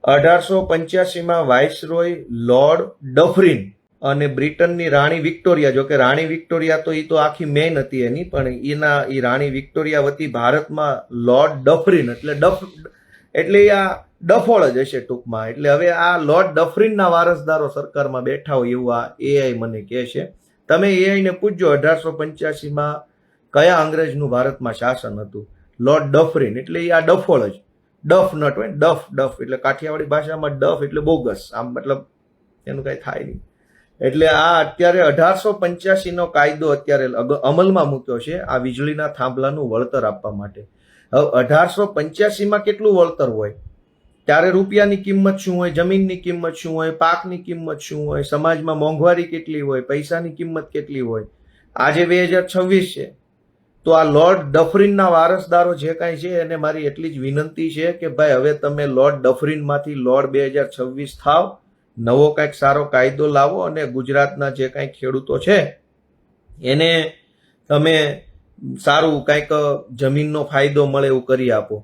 1885માં viceroy lord ડફરિન અને બ્રિટનની રાણી Victoria, જો કે રાણી વિક્ટોરિયા તો એ તો આખી મેન હતી એની, પણ એ રાણી વિક્ટોરિયા વતી ભારતમાં લોર્ડ ડફરિન એટલે આ ડફોળ જ હશે ટૂંકમાં. એટલે હવે આ લોર્ડ ડફરિનના વારસદારો સરકારમાં બેઠા હોય એવું આ એઆઈ મને કહે છે. તમે એઆઈને પૂછજો 1885માં કયા અંગ્રેજનું ભારતમાં શાસન હતું. લોર્ડ ડફરિન એટલે આ ડફોળ જ, ડફ નટ હોય, ડફ એટલે કાઠિયાવાડી ભાષામાં ડફ એટલે બોગસ, આમ મતલબ એનું કઈ થાય નહીં. એટલે આ અત્યારે 1885નો કાયદો અત્યારે અમલમાં મૂક્યો છે આ વીજળીના થાંભલાનું વળતર આપવા માટે. હવે 1885માં કેટલું વળતર હોય, ત્યારે રૂપિયાની કિંમત શું હોય, જમીનની કિંમત શું હોય, પાકની કિંમત શું હોય, સમાજમાં મોંઘવારી કેટલી હોય, પૈસાની કિંમત કેટલી હોય. આજે 2026 છે તો આ લોર્ડ ડફરિનના વારસદારો જે કાંઈ છે એને મારી એટલી જ વિનંતી છે કે ભાઈ હવે તમે લોર્ડ ડફરિનમાંથી લોર્ડ 2026 થાવ, નવો કંઈક સારો કાયદો લાવો અને ગુજરાતના જે કાંઈ ખેડૂતો છે એને તમે સારું કંઈક જમીનનો ફાયદો મળે એવું કરી આપો.